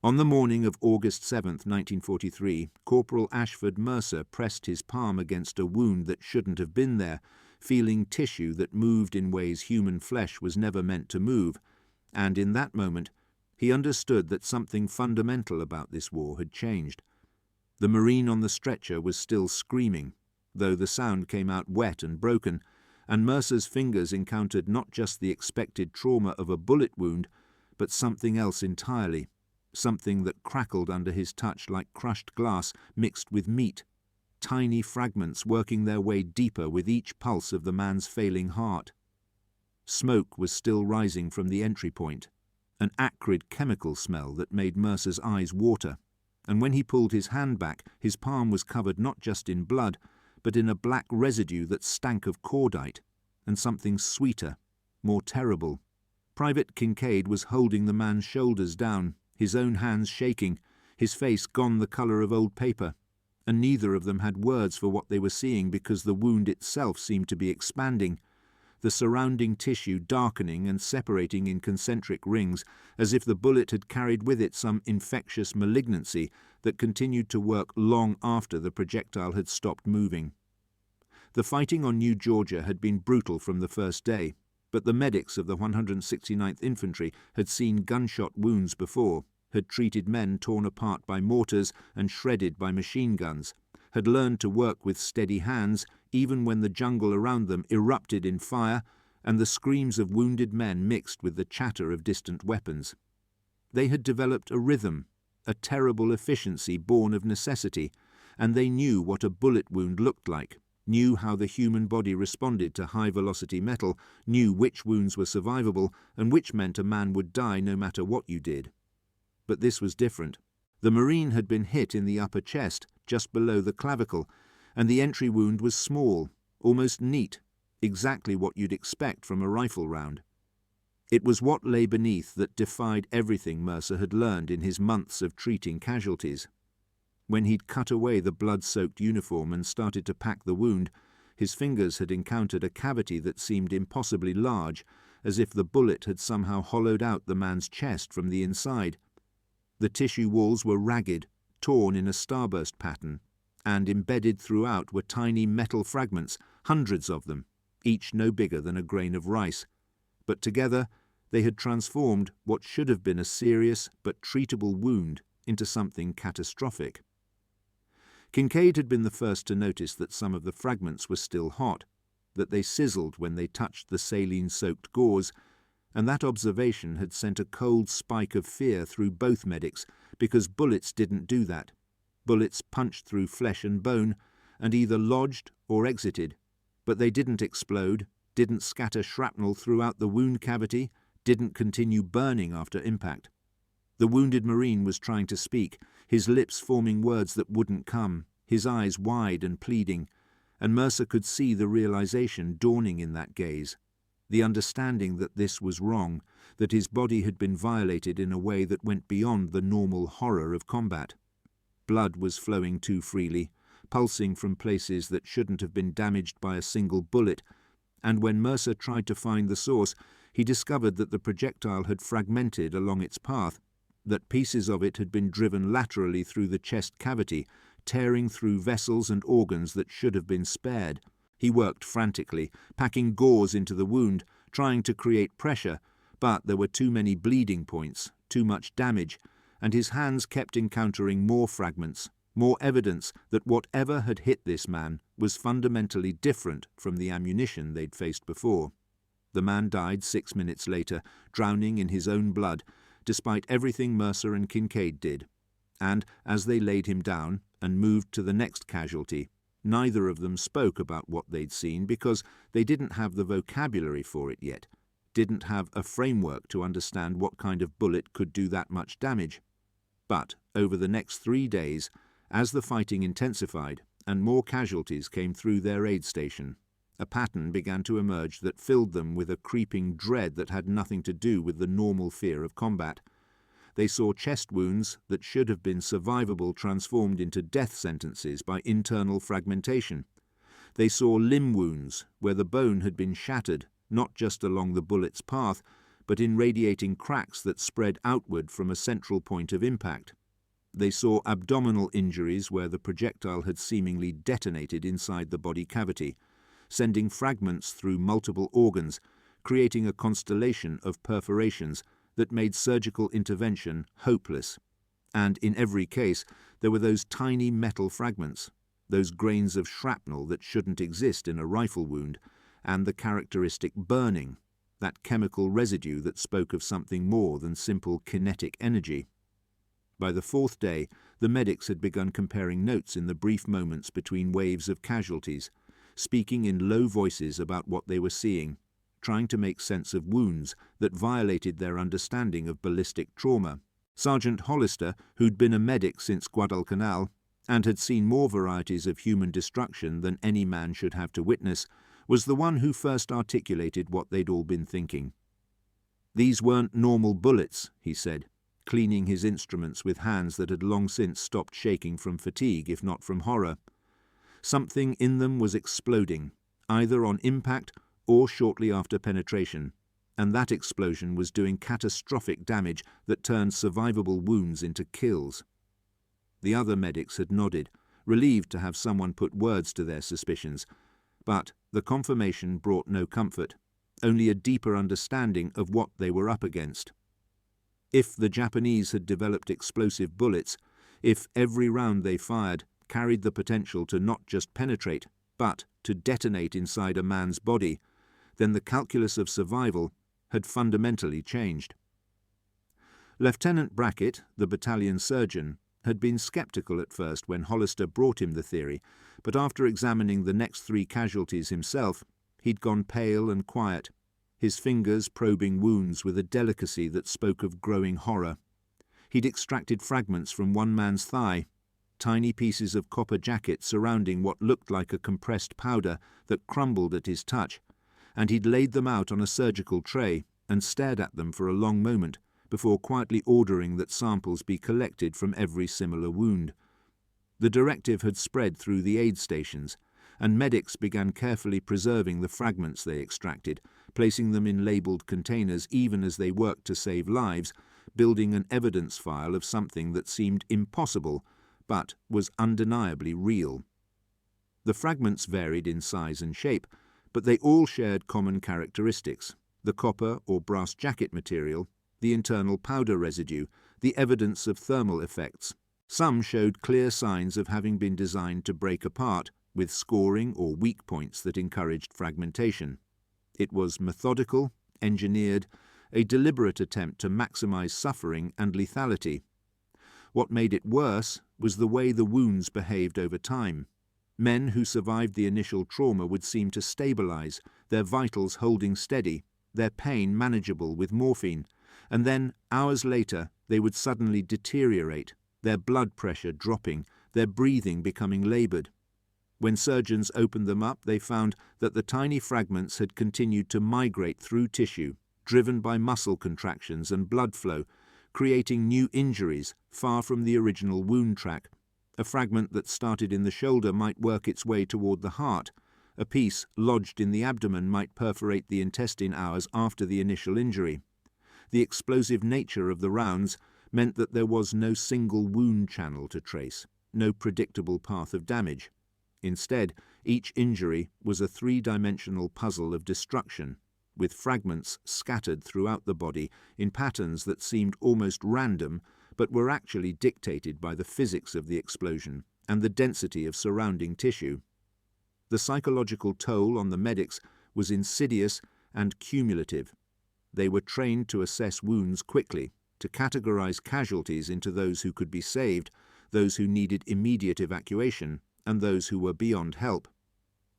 On the morning of August 7th, 1943, Corporal Ashford Mercer pressed his palm against a wound that shouldn't have been there, feeling tissue that moved in ways human flesh was never meant to move, and in that moment he understood that something fundamental about this war had changed. The Marine on the stretcher was still screaming, though the sound came out wet and broken, and Mercer's fingers encountered not just the expected trauma of a bullet wound, but something else entirely. Something that crackled under his touch like crushed glass mixed with meat, tiny fragments working their way deeper with each pulse of the man's failing heart. Smoke was still rising from the entry point, an acrid chemical smell that made Mercer's eyes water, and when he pulled his hand back, his palm was covered not just in blood, but in a black residue that stank of cordite, and something sweeter, more terrible. Private Kincaid was holding the man's shoulders down, his own hands shaking, his face gone the colour of old paper, and neither of them had words for what they were seeing because the wound itself seemed to be expanding, the surrounding tissue darkening and separating in concentric rings as if the bullet had carried with it some infectious malignancy that continued to work long after the projectile had stopped moving. The fighting on New Georgia had been brutal from the first day, but the medics of the 169th Infantry had seen gunshot wounds before, had treated men torn apart by mortars and shredded by machine guns, had learned to work with steady hands even when the jungle around them erupted in fire and the screams of wounded men mixed with the chatter of distant weapons. They had developed a rhythm, a terrible efficiency born of necessity, and they knew what a bullet wound looked like, knew how the human body responded to high-velocity metal, knew which wounds were survivable and which meant a man would die no matter what you did. But this was different. The Marine had been hit in the upper chest, just below the clavicle, and the entry wound was small, almost neat, exactly what you'd expect from a rifle round. It was what lay beneath that defied everything Mercer had learned in his months of treating casualties. When he'd cut away the blood-soaked uniform and started to pack the wound, his fingers had encountered a cavity that seemed impossibly large, as if the bullet had somehow hollowed out the man's chest from the inside. The tissue walls were ragged, torn in a starburst pattern, and embedded throughout were tiny metal fragments, hundreds of them, each no bigger than a grain of rice. But together they had transformed what should have been a serious but treatable wound into something catastrophic. Kincaid had been the first to notice that some of the fragments were still hot, that they sizzled when they touched the saline-soaked gauze, and that observation had sent a cold spike of fear through both medics, because bullets didn't do that. Bullets punched through flesh and bone, and either lodged or exited, but they didn't explode, didn't scatter shrapnel throughout the wound cavity, didn't continue burning after impact. The wounded Marine was trying to speak, his lips forming words that wouldn't come, his eyes wide and pleading, and Mercer could see the realization dawning in that gaze, the understanding that this was wrong, that his body had been violated in a way that went beyond the normal horror of combat. Blood was flowing too freely, pulsing from places that shouldn't have been damaged by a single bullet, and when Mercer tried to find the source, he discovered that the projectile had fragmented along its path, that pieces of it had been driven laterally through the chest cavity, tearing through vessels and organs that should have been spared. He worked frantically, packing gauze into the wound, trying to create pressure, but there were too many bleeding points, too much damage, and his hands kept encountering more fragments, more evidence that whatever had hit this man was fundamentally different from the ammunition they'd faced before. The man died 6 minutes later, drowning in his own blood, despite everything Mercer and Kincaid did, and as they laid him down and moved to the next casualty, neither of them spoke about what they'd seen because they didn't have the vocabulary for it yet, didn't have a framework to understand what kind of bullet could do that much damage. But over the next 3 days, as the fighting intensified and more casualties came through their aid station, a pattern began to emerge that filled them with a creeping dread that had nothing to do with the normal fear of combat. They saw chest wounds that should have been survivable transformed into death sentences by internal fragmentation. They saw limb wounds where the bone had been shattered, not just along the bullet's path, but in radiating cracks that spread outward from a central point of impact. They saw abdominal injuries where the projectile had seemingly detonated inside the body cavity, sending fragments through multiple organs, creating a constellation of perforations that made surgical intervention hopeless. And in every case, there were those tiny metal fragments, those grains of shrapnel that shouldn't exist in a rifle wound, and the characteristic burning, that chemical residue that spoke of something more than simple kinetic energy. By the fourth day, the medics had begun comparing notes in the brief moments between waves of casualties, speaking in low voices about what they were seeing, trying to make sense of wounds that violated their understanding of ballistic trauma. Sergeant Hollister, who'd been a medic since Guadalcanal and had seen more varieties of human destruction than any man should have to witness, was the one who first articulated what they'd all been thinking. "These weren't normal bullets," he said, cleaning his instruments with hands that had long since stopped shaking from fatigue, if not from horror. Something in them was exploding, either on impact or shortly after penetration, and that explosion was doing catastrophic damage that turned survivable wounds into kills. The other medics had nodded, relieved to have someone put words to their suspicions, but the confirmation brought no comfort, only a deeper understanding of what they were up against. If the Japanese had developed explosive bullets, if every round they fired carried the potential to not just penetrate, but to detonate inside a man's body, then the calculus of survival had fundamentally changed. Lieutenant Brackett, the battalion surgeon, had been sceptical at first when Hollister brought him the theory, but after examining the next 3 casualties himself, he'd gone pale and quiet, his fingers probing wounds with a delicacy that spoke of growing horror. He'd extracted fragments from one man's thigh, tiny pieces of copper jacket surrounding what looked like a compressed powder that crumbled at his touch, and he'd laid them out on a surgical tray and stared at them for a long moment before quietly ordering that samples be collected from every similar wound. The directive had spread through the aid stations, and medics began carefully preserving the fragments they extracted, placing them in labelled containers even as they worked to save lives, building an evidence file of something that seemed impossible but was undeniably real. The fragments varied in size and shape, but they all shared common characteristics: the copper or brass jacket material, the internal powder residue, the evidence of thermal effects. Some showed clear signs of having been designed to break apart, with scoring or weak points that encouraged fragmentation. It was methodical, engineered, a deliberate attempt to maximize suffering and lethality. What made it worse was the way the wounds behaved over time. Men who survived the initial trauma would seem to stabilize, their vitals holding steady, their pain manageable with morphine, and then, hours later, they would suddenly deteriorate, their blood pressure dropping, their breathing becoming labored. When surgeons opened them up, they found that the tiny fragments had continued to migrate through tissue, driven by muscle contractions and blood flow, creating new injuries far from the original wound track. A fragment that started in the shoulder might work its way toward the heart. A piece lodged in the abdomen might perforate the intestine hours after the initial injury. The explosive nature of the rounds meant that there was no single wound channel to trace, no predictable path of damage. Instead, each injury was a 3-dimensional puzzle of destruction, with fragments scattered throughout the body in patterns that seemed almost random but were actually dictated by the physics of the explosion and the density of surrounding tissue. The psychological toll on the medics was insidious and cumulative. They were trained to assess wounds quickly, to categorize casualties into those who could be saved, those who needed immediate evacuation, and those who were beyond help.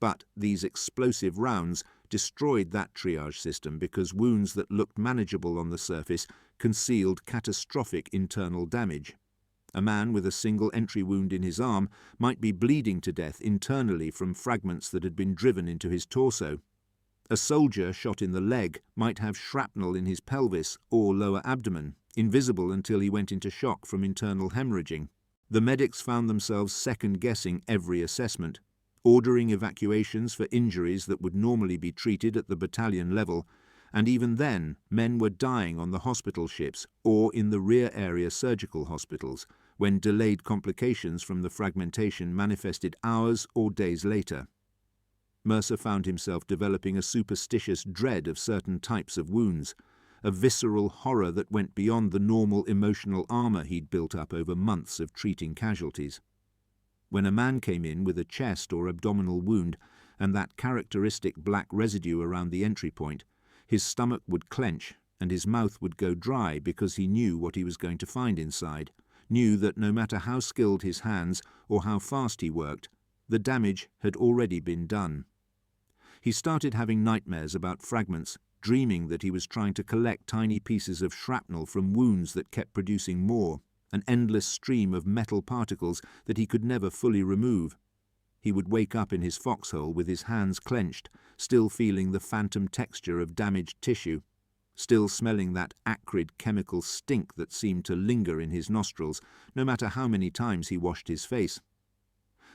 But these explosive rounds destroyed that triage system because wounds that looked manageable on the surface concealed catastrophic internal damage. A man with a single entry wound in his arm might be bleeding to death internally from fragments that had been driven into his torso. A soldier shot in the leg might have shrapnel in his pelvis or lower abdomen, invisible until he went into shock from internal hemorrhaging. The medics found themselves second-guessing every assessment, ordering evacuations for injuries that would normally be treated at the battalion level, And even then, men were dying on the hospital ships or in the rear area surgical hospitals, when delayed complications from the fragmentation manifested hours or days later. Mercer found himself developing a superstitious dread of certain types of wounds, a visceral horror that went beyond the normal emotional armor he'd built up over months of treating casualties. When a man came in with a chest or abdominal wound and that characteristic black residue around the entry point, his stomach would clench and his mouth would go dry because he knew what he was going to find inside, knew that no matter how skilled his hands or how fast he worked, the damage had already been done. He started having nightmares about fragments, dreaming that he was trying to collect tiny pieces of shrapnel from wounds that kept producing more, an endless stream of metal particles that he could never fully remove. He would wake up in his foxhole with his hands clenched, still feeling the phantom texture of damaged tissue, still smelling that acrid chemical stink that seemed to linger in his nostrils, no matter how many times he washed his face.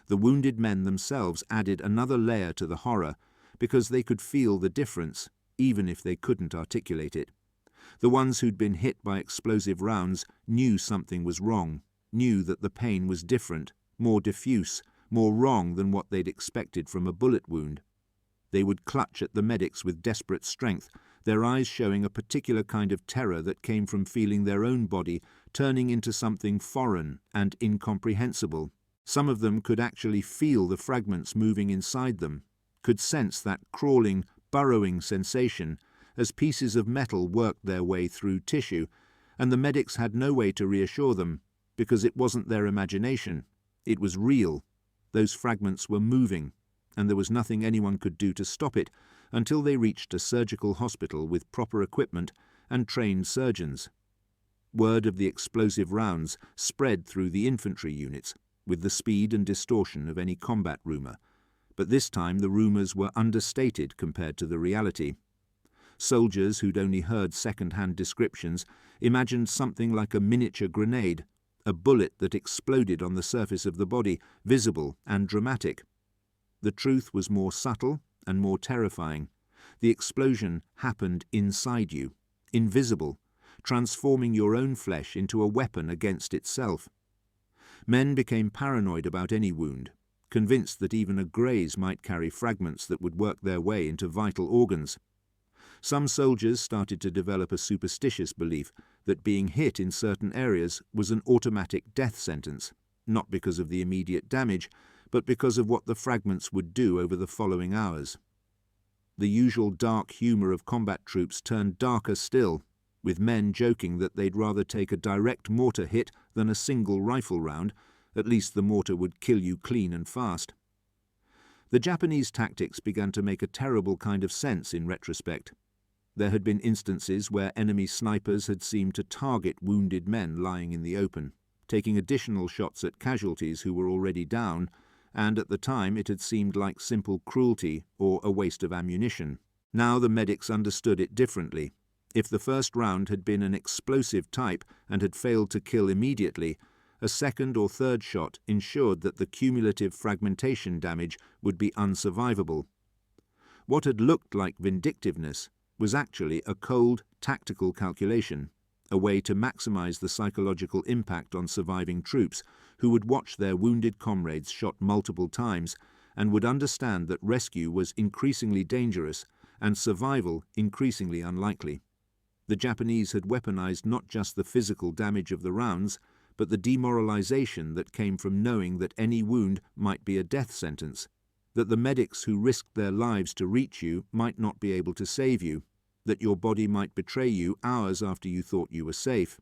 The wounded men themselves added another layer to the horror, because they could feel the difference, even if they couldn't articulate it. The ones who'd been hit by explosive rounds knew something was wrong, knew that the pain was different, more diffuse, more wrong than what they'd expected from a bullet wound. They would clutch at the medics with desperate strength, their eyes showing a particular kind of terror that came from feeling their own body turning into something foreign and incomprehensible. Some of them could actually feel the fragments moving inside them, could sense that crawling, burrowing sensation as pieces of metal worked their way through tissue, and the medics had no way to reassure them, because it wasn't their imagination. It was real. Those fragments were moving, and there was nothing anyone could do to stop it until they reached a surgical hospital with proper equipment and trained surgeons. Word of the explosive rounds spread through the infantry units, with the speed and distortion of any combat rumor, but this time the rumors were understated compared to the reality. Soldiers who'd only heard second-hand descriptions imagined something like a miniature grenade, a bullet that exploded on the surface of the body, visible and dramatic. The truth was more subtle and more terrifying. The explosion happened inside you, invisible, transforming your own flesh into a weapon against itself. Men became paranoid about any wound, convinced that even a graze might carry fragments that would work their way into vital organs. Some soldiers started to develop a superstitious belief that being hit in certain areas was an automatic death sentence, not because of the immediate damage, but because of what the fragments would do over the following hours. The usual dark humor of combat troops turned darker still, with men joking that they'd rather take a direct mortar hit than a single rifle round. At least the mortar would kill you clean and fast. The Japanese tactics began to make a terrible kind of sense in retrospect. There had been instances where enemy snipers had seemed to target wounded men lying in the open, taking additional shots at casualties who were already down, and at the time it had seemed like simple cruelty or a waste of ammunition. Now the medics understood it differently. If the first round had been an explosive type and had failed to kill immediately, a second or third shot ensured that the cumulative fragmentation damage would be unsurvivable. What had looked like vindictiveness was actually a cold, tactical calculation, a way to maximize the psychological impact on surviving troops who would watch their wounded comrades shot multiple times and would understand that rescue was increasingly dangerous and survival increasingly unlikely. The Japanese had weaponized not just the physical damage of the rounds, but the demoralization that came from knowing that any wound might be a death sentence, that the medics who risked their lives to reach you might not be able to save you, that your body might betray you hours after you thought you were safe.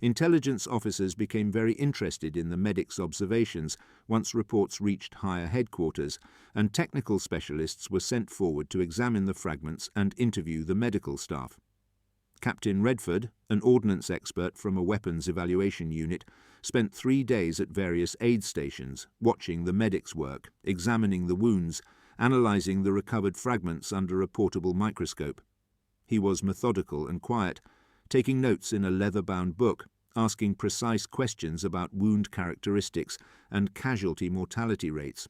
Intelligence officers became very interested in the medics' observations once reports reached higher headquarters, and technical specialists were sent forward to examine the fragments and interview the medical staff. Captain Redford, an ordnance expert from a weapons evaluation unit, spent 3 days at various aid stations, watching the medics work, examining the wounds, analyzing the recovered fragments under a portable microscope. He was methodical and quiet, taking notes in a leather-bound book, asking precise questions about wound characteristics and casualty mortality rates.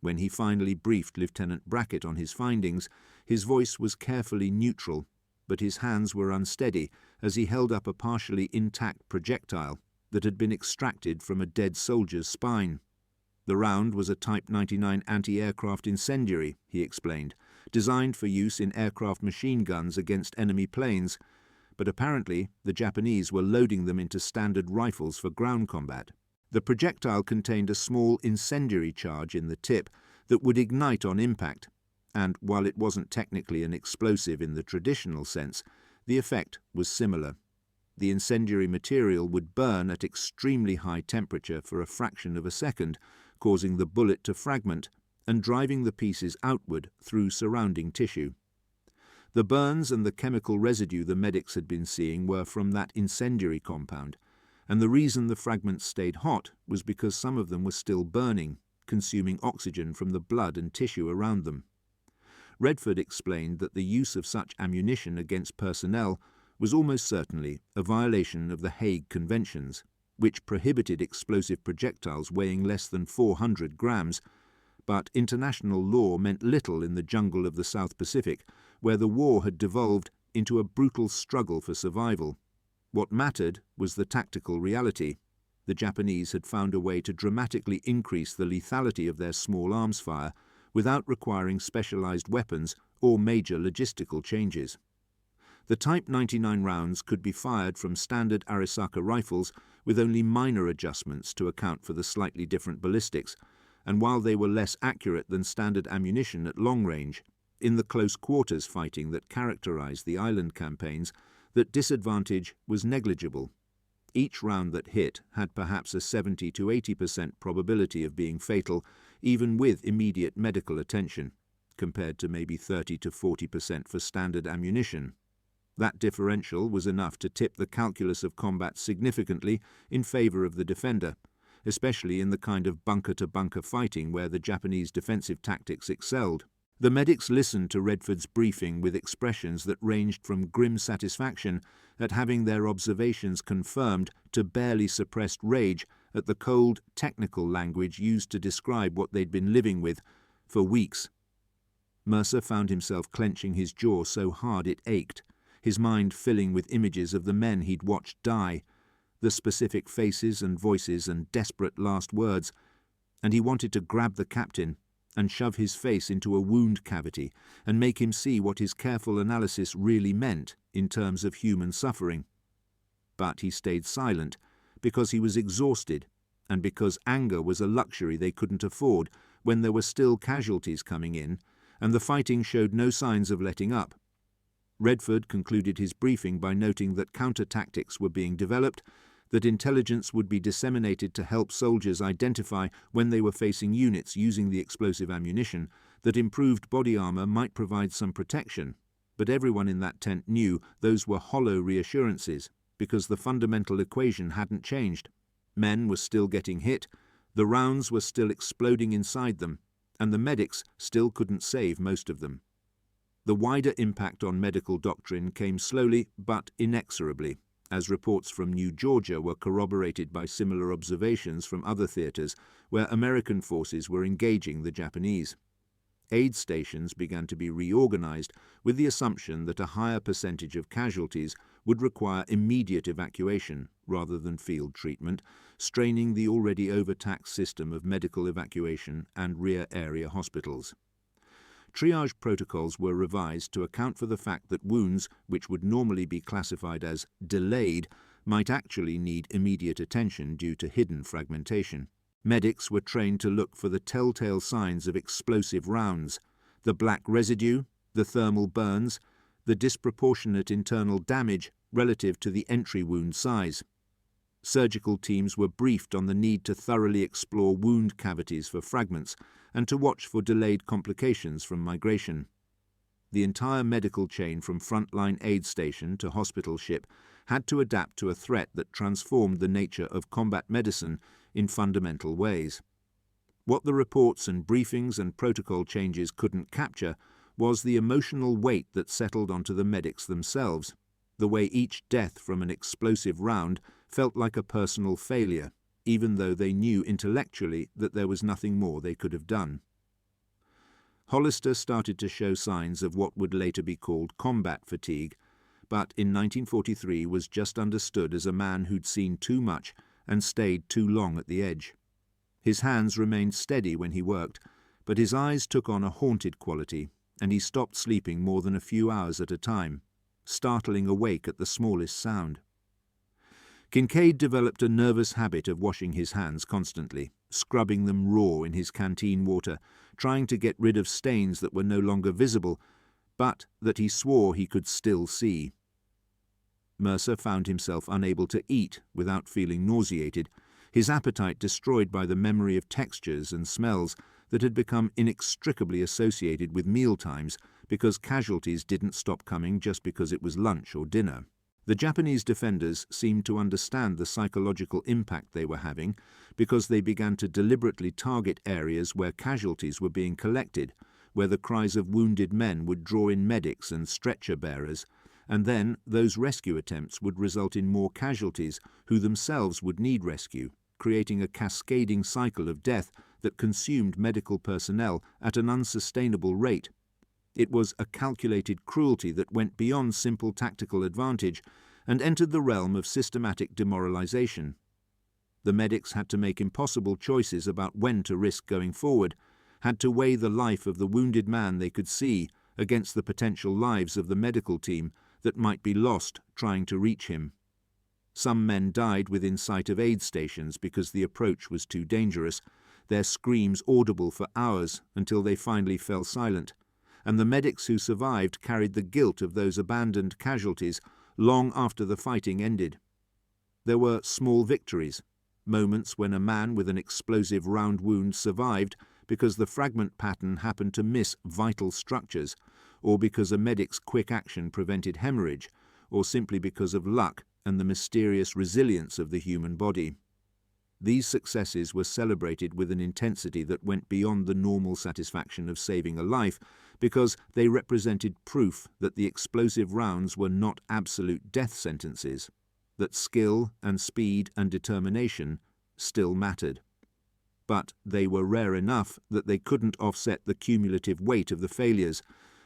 When he finally briefed Lieutenant Brackett on his findings, His voice was carefully neutral, but his hands were unsteady as he held up a partially intact projectile that had been extracted from a dead soldier's spine. The round was a Type 99 anti-aircraft incendiary, he explained, designed for use in aircraft machine guns against enemy planes, but apparently the Japanese were loading them into standard rifles for ground combat. The projectile contained a small incendiary charge in the tip that would ignite on impact, and while it wasn't technically an explosive in the traditional sense, the effect was similar. The incendiary material would burn at extremely high temperature for a fraction of a second, causing the bullet to fragment and driving the pieces outward through surrounding tissue. The burns and the chemical residue the medics had been seeing were from that incendiary compound, and the reason the fragments stayed hot was because some of them were still burning, consuming oxygen from the blood and tissue around them. Redford explained that the use of such ammunition against personnel was almost certainly a violation of the Hague Conventions, which prohibited explosive projectiles weighing less than 400 grams, but international law meant little in the jungle of the South Pacific, where the war had devolved into a brutal struggle for survival. What mattered was the tactical reality. The Japanese had found a way to dramatically increase the lethality of their small arms fire without requiring specialized weapons or major logistical changes. The Type 99 rounds could be fired from standard Arisaka rifles with only minor adjustments to account for the slightly different ballistics, and while they were less accurate than standard ammunition at long range, in the close quarters fighting that characterized the island campaigns, that disadvantage was negligible. Each round that hit had perhaps a 70 to 80% probability of being fatal, even with immediate medical attention, compared to maybe 30 to 40% for standard ammunition. That differential was enough to tip the calculus of combat significantly in favor of the defender, especially in the kind of bunker-to-bunker fighting where the Japanese defensive tactics excelled. The medics listened to Redford's briefing with expressions that ranged from grim satisfaction at having their observations confirmed to barely suppressed rage at the cold, technical language used to describe what they'd been living with for weeks. Mercer found himself clenching his jaw so hard it ached, his mind filling with images of the men he'd watched die, the specific faces and voices and desperate last words, and he wanted to grab the captain and shove his face into a wound cavity and make him see what his careful analysis really meant in terms of human suffering. But he stayed silent because he was exhausted and because anger was a luxury they couldn't afford when there were still casualties coming in and the fighting showed no signs of letting up. Redford concluded his briefing by noting that counter-tactics were being developed, that intelligence would be disseminated to help soldiers identify when they were facing units using the explosive ammunition, that improved body armor might provide some protection, but everyone in that tent knew those were hollow reassurances because the fundamental equation hadn't changed. Men were still getting hit, the rounds were still exploding inside them, and the medics still couldn't save most of them. The wider impact on medical doctrine came slowly but inexorably, as reports from New Georgia were corroborated by similar observations from other theaters where American forces were engaging the Japanese. Aid stations began to be reorganized with the assumption that a higher percentage of casualties would require immediate evacuation rather than field treatment, straining the already overtaxed system of medical evacuation and rear area hospitals. Triage protocols were revised to account for the fact that wounds, which would normally be classified as delayed, might actually need immediate attention due to hidden fragmentation. Medics were trained to look for the telltale signs of explosive rounds, the black residue, the thermal burns, the disproportionate internal damage relative to the entry wound size. Surgical teams were briefed on the need to thoroughly explore wound cavities for fragments and to watch for delayed complications from migration. The entire medical chain from frontline aid station to hospital ship had to adapt to a threat that transformed the nature of combat medicine in fundamental ways. What the reports and briefings and protocol changes couldn't capture was the emotional weight that settled onto the medics themselves, the way each death from an explosive round felt like a personal failure, even though they knew intellectually that there was nothing more they could have done. Hollister started to show signs of what would later be called combat fatigue, but in 1943 was just understood as a man who'd seen too much and stayed too long at the edge. His hands remained steady when he worked, but his eyes took on a haunted quality, and he stopped sleeping more than a few hours at a time, startling awake at the smallest sound. Kincaid developed a nervous habit of washing his hands constantly, scrubbing them raw in his canteen water, trying to get rid of stains that were no longer visible, but that he swore he could still see. Mercer found himself unable to eat without feeling nauseated, his appetite destroyed by the memory of textures and smells that had become inextricably associated with mealtimes because casualties didn't stop coming just because it was lunch or dinner. The Japanese defenders seemed to understand the psychological impact they were having because they began to deliberately target areas where casualties were being collected, where the cries of wounded men would draw in medics and stretcher bearers, and then those rescue attempts would result in more casualties who themselves would need rescue, creating a cascading cycle of death that consumed medical personnel at an unsustainable rate. It was a calculated cruelty that went beyond simple tactical advantage and entered the realm of systematic demoralization. The medics had to make impossible choices about when to risk going forward, had to weigh the life of the wounded man they could see against the potential lives of the medical team that might be lost trying to reach him. Some men died within sight of aid stations because the approach was too dangerous, their screams audible for hours until they finally fell silent, and the medics who survived carried the guilt of those abandoned casualties long after the fighting ended. There were small victories, moments when a man with an explosive round wound survived because the fragment pattern happened to miss vital structures, or because a medic's quick action prevented hemorrhage, or simply because of luck and the mysterious resilience of the human body. These successes were celebrated with an intensity that went beyond the normal satisfaction of saving a life, because they represented proof that the explosive rounds were not absolute death sentences, that skill and speed and determination still mattered. But they were rare enough that they couldn't offset the cumulative weight of the failures,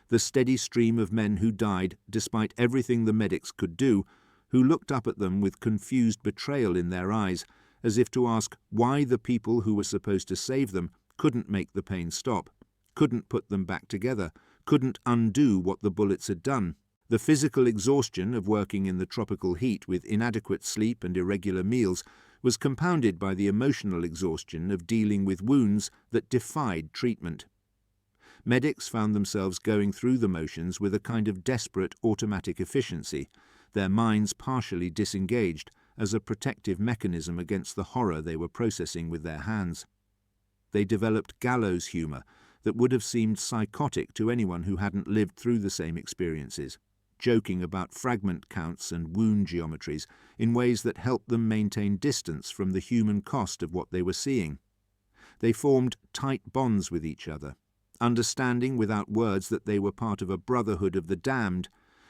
the steady stream of men who died despite everything the medics could do, who looked up at them with confused betrayal in their eyes, as if to ask why the people who were supposed to save them couldn't make the pain stop, couldn't put them back together, couldn't undo what the bullets had done. The physical exhaustion of working in the tropical heat with inadequate sleep and irregular meals was compounded by the emotional exhaustion of dealing with wounds that defied treatment. Medics found themselves going through the motions with a kind of desperate automatic efficiency, their minds partially disengaged as a protective mechanism against the horror they were processing with their hands. They developed gallows humor that would have seemed psychotic to anyone who hadn't lived through the same experiences, joking about fragment counts and wound geometries in ways that helped them maintain distance from the human cost of what they were seeing. They formed tight bonds with each other, understanding without words that they were part of a brotherhood of the damned,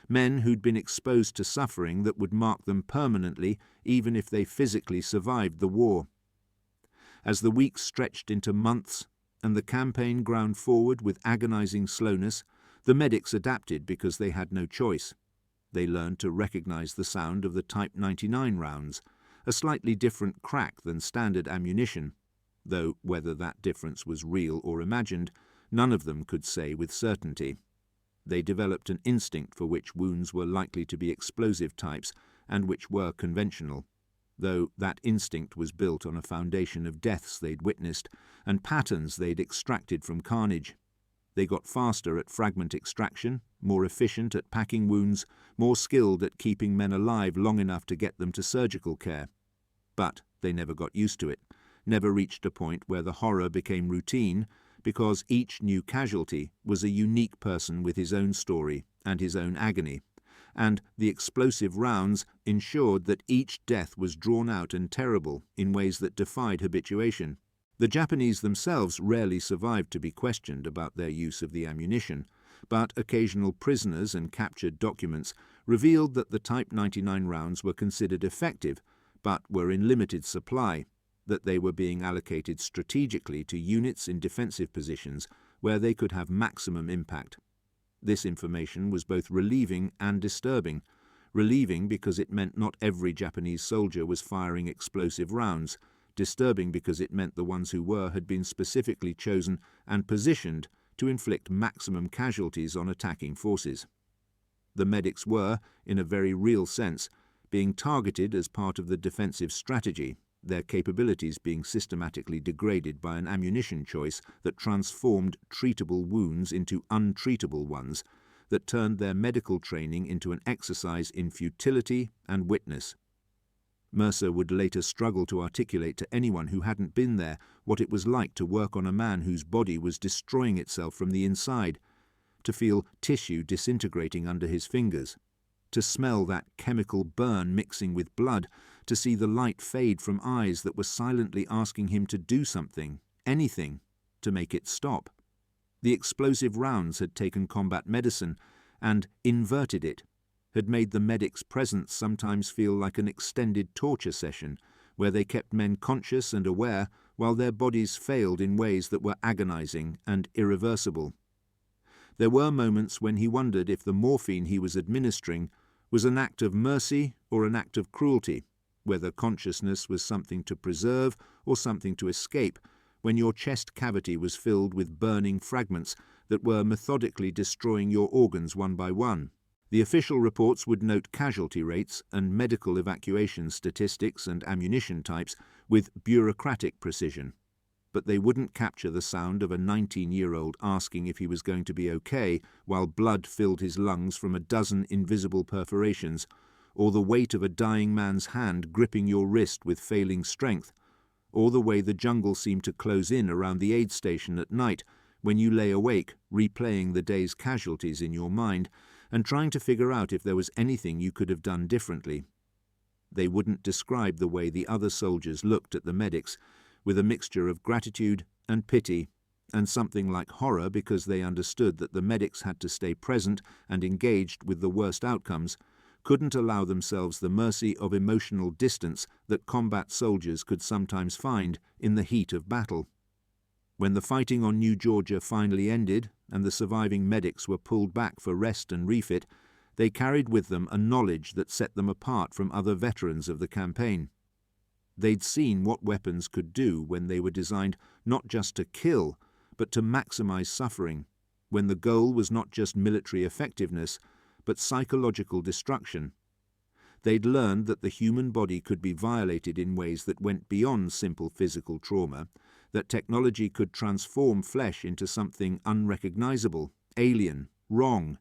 men who'd been exposed to suffering that would mark them permanently even if they physically survived the war. As the weeks stretched into months and the campaign ground forward with agonizing slowness, the medics adapted because they had no choice. They learned to recognize the sound of the Type 99 rounds, a slightly different crack than standard ammunition, though whether that difference was real or imagined, none of them could say with certainty. They developed an instinct for which wounds were likely to be explosive types and which were conventional, though that instinct was built on a foundation of deaths they'd witnessed and patterns they'd extracted from carnage. They got faster at fragment extraction, more efficient at packing wounds, more skilled at keeping men alive long enough to get them to surgical care. But they never got used to it, never reached a point where the horror became routine, because each new casualty was a unique person with his own story and his own agony, and the explosive rounds ensured that each death was drawn out and terrible in ways that defied habituation. The Japanese themselves rarely survived to be questioned about their use of the ammunition, but occasional prisoners and captured documents revealed that the Type 99 rounds were considered effective, but were in limited supply, that they were being allocated strategically to units in defensive positions where they could have maximum impact. This information was both relieving and disturbing. Relieving because it meant not every Japanese soldier was firing explosive rounds, disturbing because it meant the ones who were had been specifically chosen and positioned to inflict maximum casualties on attacking forces. The medics were, in a very real sense, being targeted as part of the defensive strategy, their capabilities being systematically degraded by an ammunition choice that transformed treatable wounds into untreatable ones, that turned their medical training into an exercise in futility and witness. Mercer would later struggle to articulate to anyone who hadn't been there what it was like to work on a man whose body was destroying itself from the inside, to feel tissue disintegrating under his fingers, to smell that chemical burn mixing with blood, to see the light fade from eyes that were silently asking him to do something, anything, to make it stop. The explosive rounds had taken combat medicine and inverted it, had made the medic's presence sometimes feel like an extended torture session, where they kept men conscious and aware while their bodies failed in ways that were agonizing and irreversible. There were moments when he wondered if the morphine he was administering was an act of mercy or an act of cruelty, whether consciousness was something to preserve or something to escape, when your chest cavity was filled with burning fragments that were methodically destroying your organs one by one. The official reports would note casualty rates and medical evacuation statistics and ammunition types with bureaucratic precision, but they wouldn't capture the sound of a 19-year-old asking if he was going to be okay while blood filled his lungs from a dozen invisible perforations, or the weight of a dying man's hand gripping your wrist with failing strength, or the way the jungle seemed to close in around the aid station at night when you lay awake, replaying the day's casualties in your mind and trying to figure out if there was anything you could have done differently. They wouldn't describe the way the other soldiers looked at the medics, with a mixture of gratitude and pity, and something like horror because they understood that the medics had to stay present and engaged with the worst outcomes, couldn't allow themselves the mercy of emotional distance that combat soldiers could sometimes find in the heat of battle. When the fighting on New Georgia finally ended and the surviving medics were pulled back for rest and refit, they carried with them a knowledge that set them apart from other veterans of the campaign. They'd seen what weapons could do when they were designed not just to kill, but to maximize suffering, when the goal was not just military effectiveness, but psychological destruction. They'd learned that the human body could be violated in ways that went beyond simple physical trauma, that technology could transform flesh into something unrecognizable, alien, wrong,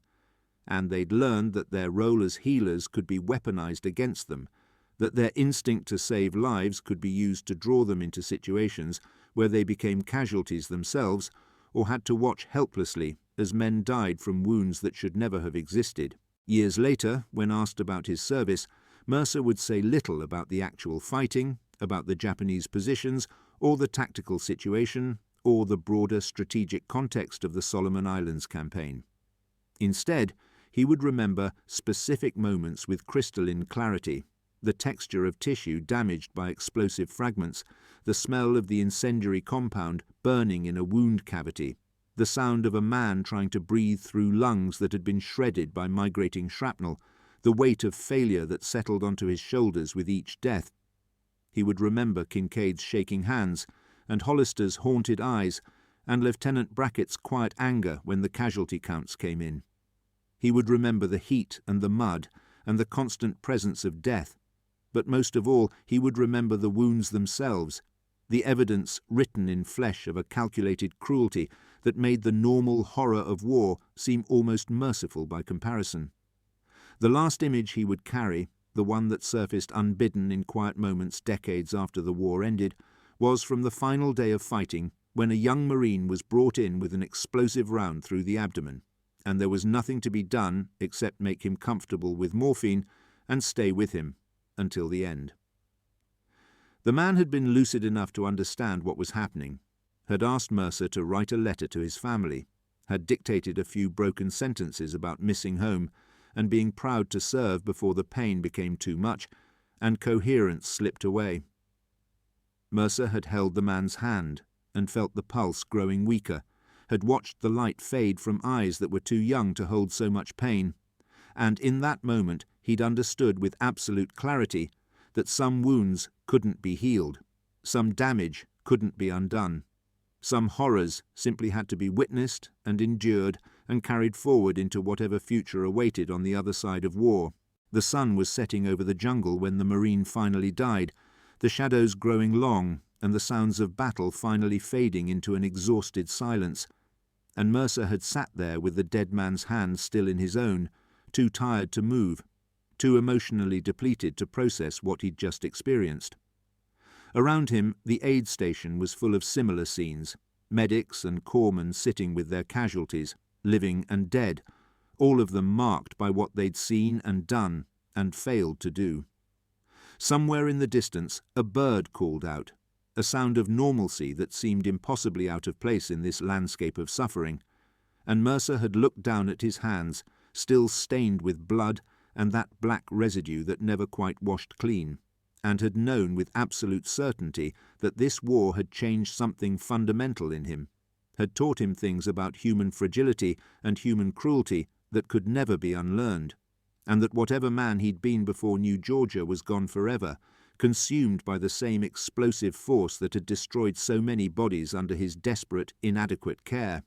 and they'd learned that their role as healers could be weaponized against them, that their instinct to save lives could be used to draw them into situations where they became casualties themselves or had to watch helplessly as men died from wounds that should never have existed. Years later, when asked about his service, Mercer would say little about the actual fighting, about the Japanese positions, or the tactical situation, or the broader strategic context of the Solomon Islands campaign. Instead, he would remember specific moments with crystalline clarity, the texture of tissue damaged by explosive fragments, the smell of the incendiary compound burning in a wound cavity, the sound of a man trying to breathe through lungs that had been shredded by migrating shrapnel, the weight of failure that settled onto his shoulders with each death. He would remember Kincaid's shaking hands, and Hollister's haunted eyes, and Lieutenant Brackett's quiet anger when the casualty counts came in. He would remember the heat and the mud, and the constant presence of death. But most of all, he would remember the wounds themselves, the evidence written in flesh of a calculated cruelty that made the normal horror of war seem almost merciful by comparison. The last image he would carry, the one that surfaced unbidden in quiet moments decades after the war ended, was from the final day of fighting when a young Marine was brought in with an explosive round through the abdomen, and there was nothing to be done except make him comfortable with morphine and stay with him until the end. The man had been lucid enough to understand what was happening, had asked Mercer to write a letter to his family, had dictated a few broken sentences about missing home and being proud to serve before the pain became too much and coherence slipped away. Mercer had held the man's hand and felt the pulse growing weaker, had watched the light fade from eyes that were too young to hold so much pain, and in that moment he'd understood with absolute clarity that some wounds couldn't be healed, some damage couldn't be undone. Some horrors simply had to be witnessed and endured and carried forward into whatever future awaited on the other side of war. The sun was setting over the jungle when the Marine finally died, the shadows growing long and the sounds of battle finally fading into an exhausted silence. And Mercer had sat there with the dead man's hand still in his own, too tired to move, too emotionally depleted to process what he'd just experienced. Around him, the aid station was full of similar scenes, medics and corpsmen sitting with their casualties, living and dead, all of them marked by what they'd seen and done and failed to do. Somewhere in the distance, a bird called out, a sound of normalcy that seemed impossibly out of place in this landscape of suffering, and Mercer had looked down at his hands, still stained with blood and that black residue that never quite washed clean, and had known with absolute certainty that this war had changed something fundamental in him, had taught him things about human fragility and human cruelty that could never be unlearned, and that whatever man he'd been before New Georgia was gone forever, consumed by the same explosive force that had destroyed so many bodies under his desperate, inadequate care.